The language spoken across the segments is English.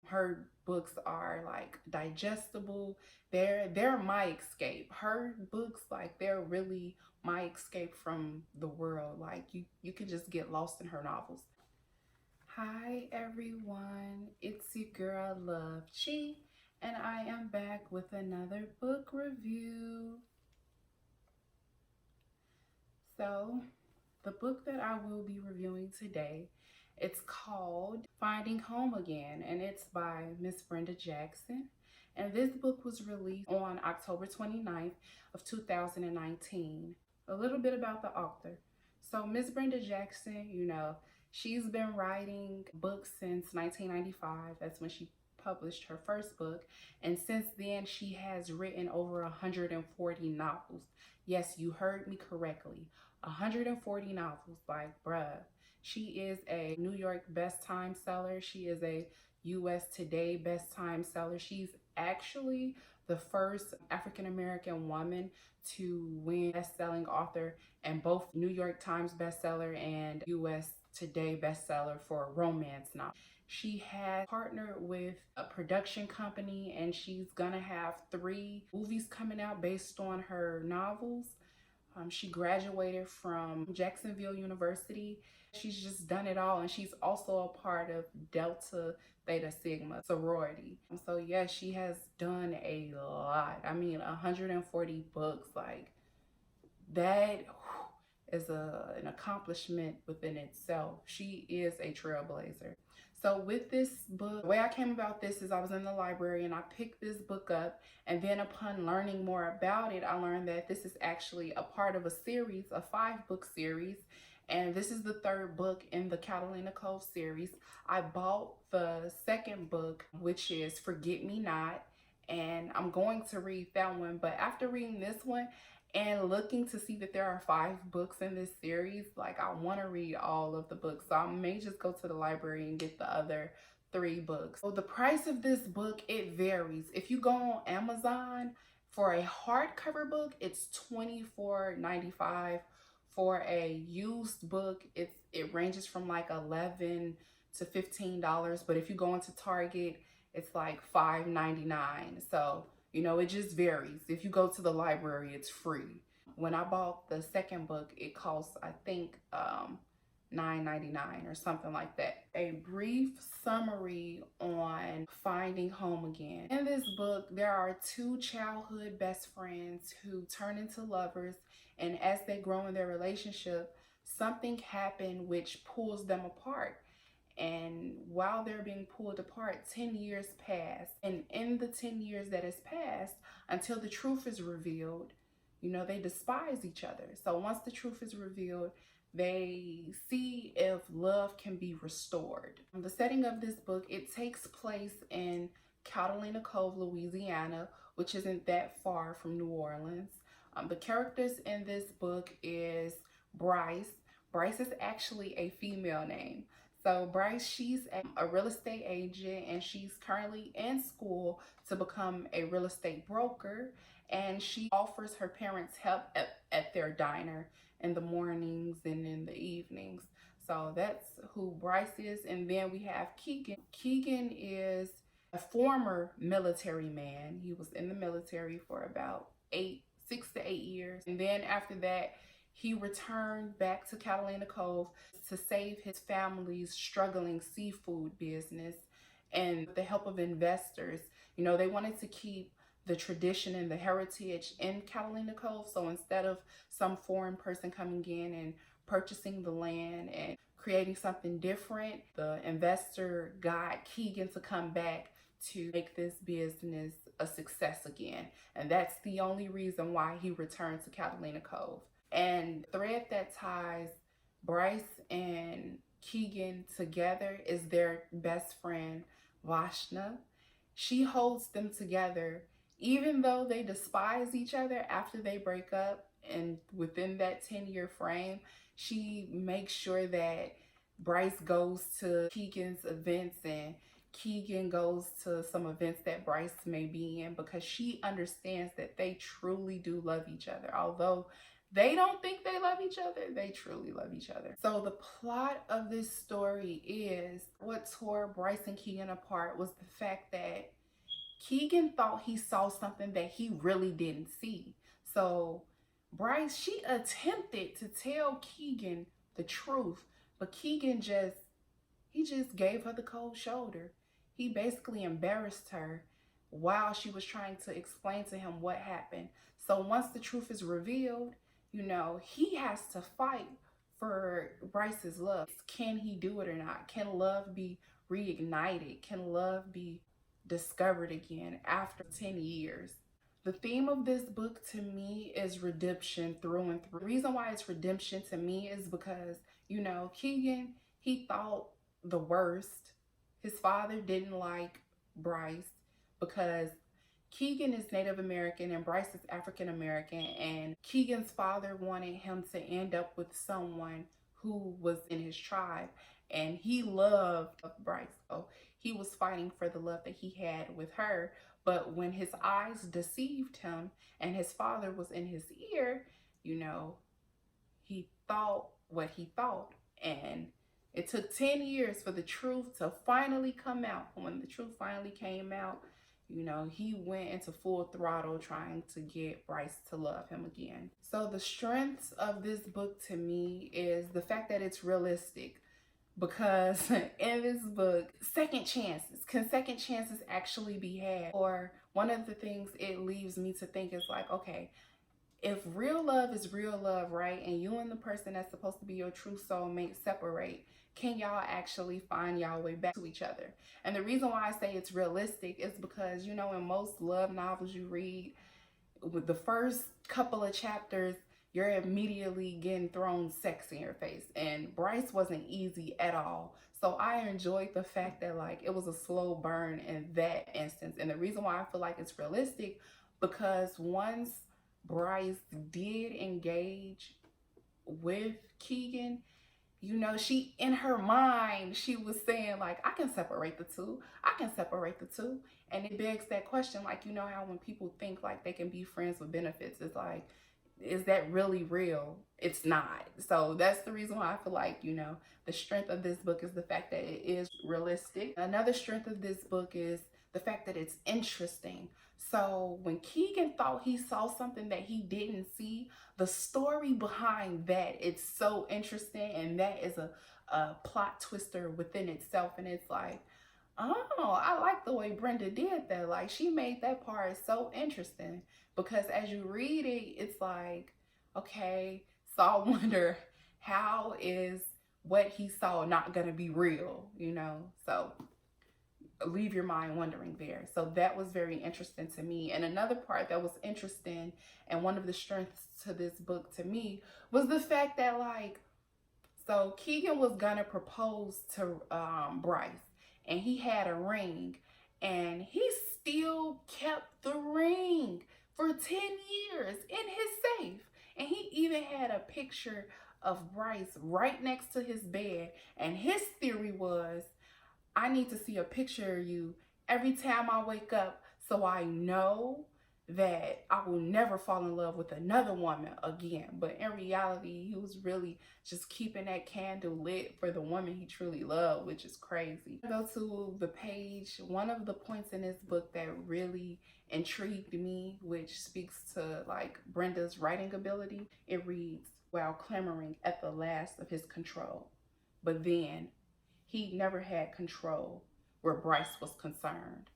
Her books are like digestible. They're my escape. Her books, like, they're really my escape from the world. Like, you can just get lost in her novels. Hi everyone, it's your girl Love Chi, and I am back with another book review. So, the book that I will be reviewing today, it's called Finding Home Again, and it's by Miss Brenda Jackson. And this book was released on October 29th of 2019. A little bit about the author. So Miss Brenda Jackson, she's been writing books since 1995. That's when she published her first book. And since then, she has written over 140 novels. Yes, you heard me correctly. 140 novels. Like, bruh. She is a New York best time seller. She is a US Today best time seller. She's actually the first African American woman to win best-selling author and both New York Times bestseller and US Today bestseller for a romance novel. She has partnered with a production company, and she's gonna have 3 movies coming out based on her novels. She graduated from Jacksonville University. She's just done it all, and she's also a part of Delta Theta Sigma sorority. So yeah, she has done a lot. I mean, 140 books, like, that is an accomplishment within itself. She is a trailblazer. So with this book, the way I came about this is I was in the library and I picked this book up, and then upon learning more about it, I learned that this is actually a part of a series, a 5-book series, and this is the 3rd book in the Catalina Cove series. I bought the 2nd book, which is Forget Me Not, and I'm going to read that one, but after reading this one, and looking to see that there are 5 books in this series, like, I want to read all of the books. So I may just go to the library and get the other 3 books. So the price of this book, it varies. If you go on Amazon for a hardcover book, it's $24.95. For a used book, it ranges from like $11 to $15. But if you go into Target, it's like $5.99. So it just varies. If you go to the library, it's free. When I bought the 2nd book, it cost, I think, $9.99 or something like that. A brief summary on Finding Home Again. In this book, there are 2 childhood best friends who turn into lovers, and as they grow in their relationship, something happened which pulls them apart. And while they're being pulled apart, 10 years pass. And in the 10 years that has passed, until the truth is revealed, they despise each other. So once the truth is revealed, they see if love can be restored. The setting of this book, it takes place in Catalina Cove, Louisiana, which isn't that far from New Orleans. The characters in this book is Bryce. Bryce is actually a female name. So Bryce, she's a real estate agent, and she's currently in school to become a real estate broker. And she offers her parents help at their diner in the mornings and in the evenings. So that's who Bryce is. And then we have Keegan. Keegan is a former military man. He was in the military for about 6 to 8 years. And then after that, he returned back to Catalina Cove to save his family's struggling seafood business. And with the help of investors, they wanted to keep the tradition and the heritage in Catalina Cove. So instead of some foreign person coming in and purchasing the land and creating something different, the investor got Keegan to come back to make this business a success again. And that's the only reason why he returned to Catalina Cove. And the thread that ties Bryce and Keegan together is their best friend, Vashna. She holds them together even though they despise each other after they break up. And within that 10-year frame, she makes sure that Bryce goes to Keegan's events and Keegan goes to some events that Bryce may be in, because she understands that they truly do love each other. Although They don't think they love each other. They truly love each other. So the plot of this story is what tore Bryce and Keegan apart was the fact that Keegan thought he saw something that he really didn't see. So Bryce, she attempted to tell Keegan the truth, but Keegan just gave her the cold shoulder. He basically embarrassed her while she was trying to explain to him what happened. So once the truth is revealed, he has to fight for Bryce's love. Can he do it or not? Can love be reignited? Can love be discovered again after 10 years? The theme of this book to me is redemption through and through. The reason why it's redemption to me is because, Keegan, he thought the worst. His father didn't like Bryce because Keegan is Native American and Bryce is African American, and Keegan's father wanted him to end up with someone who was in his tribe, and he loved Bryce. So he was fighting for the love that he had with her, but when his eyes deceived him and his father was in his ear, he thought what he thought, and it took 10 years for the truth to finally come out. When the truth finally came out, he went into full throttle trying to get Bryce to love him again. So the strengths of this book to me is the fact that it's realistic, because in this book, second chances, can second chances actually be had? Or one of the things it leaves me to think is like, okay, if real love is real love, right, and you and the person that's supposed to be your true soulmate separate, can y'all actually find y'all way back to each other? And the reason why I say it's realistic is because, in most love novels you read, with the first couple of chapters, you're immediately getting thrown sex in your face. And Bryce wasn't easy at all. So I enjoyed the fact that it was a slow burn in that instance. And the reason why I feel like it's realistic, because once Bryce did engage with Keegan, she, in her mind, she was saying I can separate the two. I can separate the two. And it begs that question, how when people think they can be friends with benefits, it's is that really real? It's not. So that's the reason why I feel the strength of this book is the fact that it is realistic. Another strength of this book is the fact that it's interesting. So when Keegan thought he saw something that he didn't see, the story behind that, it's so interesting, and that is a plot twister within itself. And it's oh, I like the way Brenda did that. She made that part so interesting, because as you read it, it's okay, so I wonder, how is what he saw not gonna be real, So leave your mind wondering there. So that was very interesting to me. And another part that was interesting, and one of the strengths to this book to me, was the fact that so Keegan was gonna propose to Bryce, and he had a ring, and he still kept the ring for 10 years in his safe. And he even had a picture of Bryce right next to his bed, and his theory was, I need to see a picture of you every time I wake up, so I know that I will never fall in love with another woman again. But in reality, he was really just keeping that candle lit for the woman he truly loved, which is crazy. Go to the page, one of the points in this book that really intrigued me, which speaks to Brenda's writing ability. It reads, while clamoring at the last of his control. But then he never had control where Bryce was concerned.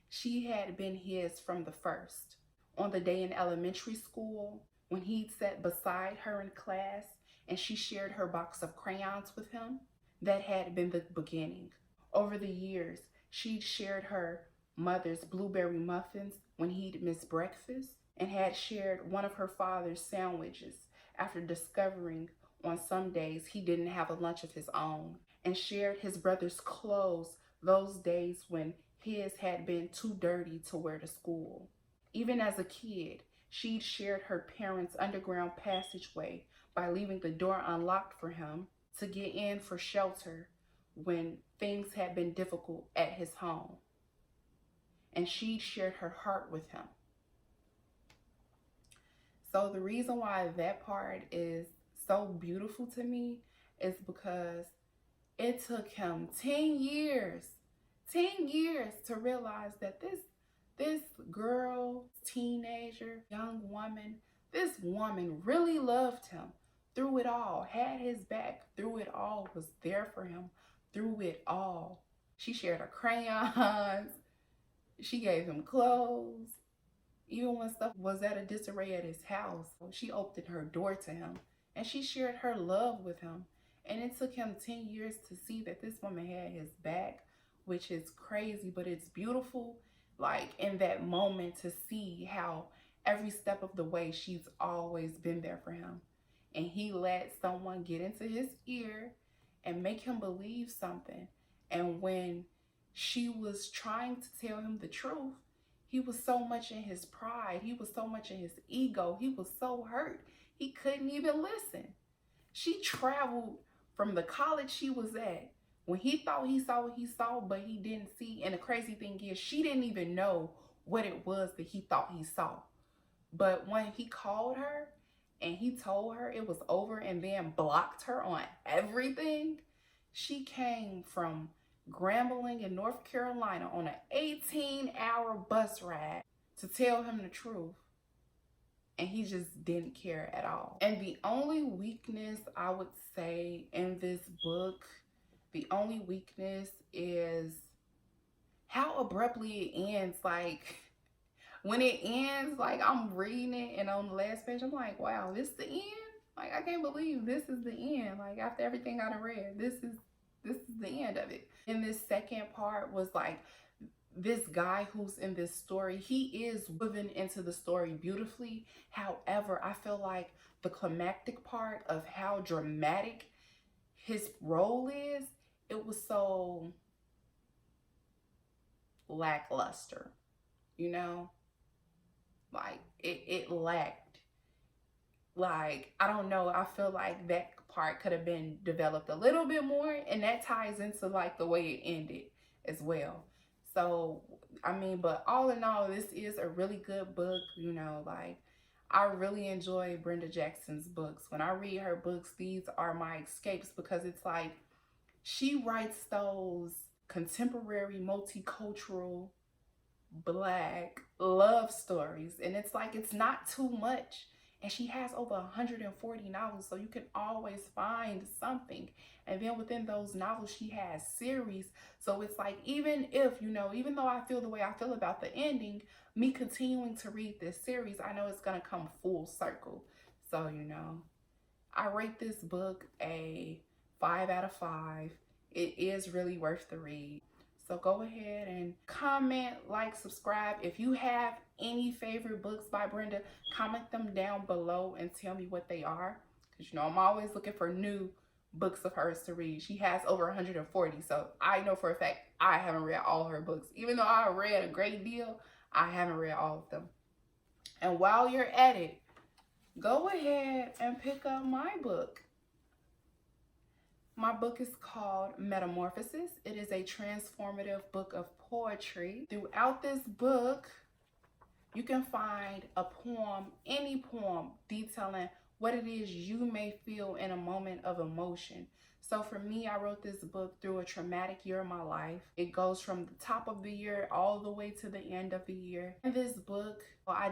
She had been his from the first. On the day in elementary school, when he'd sat beside her in class and she shared her box of crayons with him, that had been the beginning. Over the years, she'd shared her mother's blueberry muffins when he'd missed breakfast, and had shared one of her father's sandwiches after discovering on some days he didn't have a lunch of his own, and shared his brother's clothes those days when his had been too dirty to wear to school. Even as a kid, she'd shared her parents' underground passageway by leaving the door unlocked for him to get in for shelter when things had been difficult at his home. And she'd shared her heart with him. So the reason why that part is so beautiful to me is because it took him 10 years, 10 years to realize that this girl, teenager, young woman, this woman really loved him through it all, had his back through it all, was there for him through it all. She shared her crayons, she gave him clothes. Even when stuff was at a disarray at his house, she opened her door to him and she shared her love with him. And it took him 10 years to see that this woman had his back, which is crazy, but it's beautiful. Like in that moment to see how every step of the way she's always been there for him. And he let someone get into his ear and make him believe something. And when she was trying to tell him the truth, he was so much in his pride. He was so much in his ego. He was so hurt. He couldn't even listen. She traveled from the college she was at when he thought he saw what he saw, but he didn't see. And the crazy thing is, she didn't even know what it was that he thought he saw. But when he called her and he told her it was over and then blocked her on everything, she came from Grambling in North Carolina on an 18-hour bus ride to tell him the truth. And he just didn't care at all. And the only weakness I would say in this book, the only weakness is how abruptly it ends. Like when it ends, like I'm reading it and on the last page, I'm like, wow, this is the end? Like I can't believe this is the end. Like after everything I done read, this is the end of it. And this second part was like this guy who's in this story, he is woven into the story beautifully. However, I feel like the climactic part of how dramatic his role is, it was so lackluster, you know? Like it lacked. Like, I don't know, I feel like that part could have been developed a little bit more, and that ties into like the way it ended as well. So I mean, but all in all, this is a really good book. You know, like I really enjoy Brenda Jackson's books. When I read her books, these are my escapes because it's like she writes those contemporary, multicultural, Black love stories, and it's like it's not too much. And she has over 140 novels, so you can always find something. And then within those novels, she has series. So it's like, even if, you know, even though I feel the way I feel about the ending, me continuing to read this series, I know it's going to come full circle. So, you know, I rate this book a 5 out of 5. It is really worth the read. So go ahead and comment, like, subscribe. If you have any favorite books by Brenda, comment them down below and tell me what they are. Because, you know, I'm always looking for new books of hers to read. She has over 140. So I know for a fact I haven't read all her books. Even though I read a great deal, I haven't read all of them. And while you're at it, go ahead and pick up my book. My book is called Metamorphosis. It is a transformative book of poetry. Throughout this book, you can find a poem, any poem, detailing what it is you may feel in a moment of emotion. So for me, I wrote this book through a traumatic year of my life. It goes from the top of the year all the way to the end of the year. In this book, I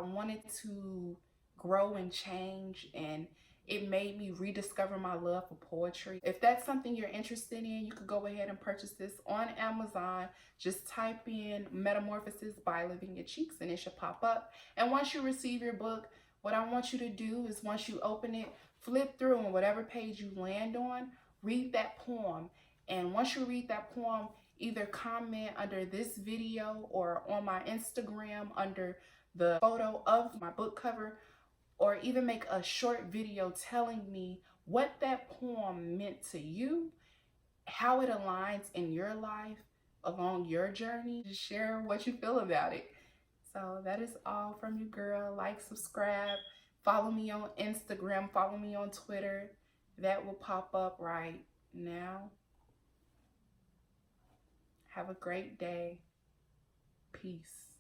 wanted to grow and change, and it made me rediscover my love for poetry. If that's something you're interested in, you could go ahead and purchase this on Amazon. Just type in Metamorphosis by Lavinia Cheeks and it should pop up. And once you receive your book, what I want you to do is once you open it, flip through, and whatever page you land on, read that poem. And once you read that poem, either comment under this video or on my Instagram under the photo of my book cover, or even make a short video telling me what that poem meant to you, how it aligns in your life along your journey. Just share what you feel about it. So that is all from you, girl. Like, subscribe, follow me on Instagram, follow me on Twitter. That will pop up right now. Have a great day. Peace.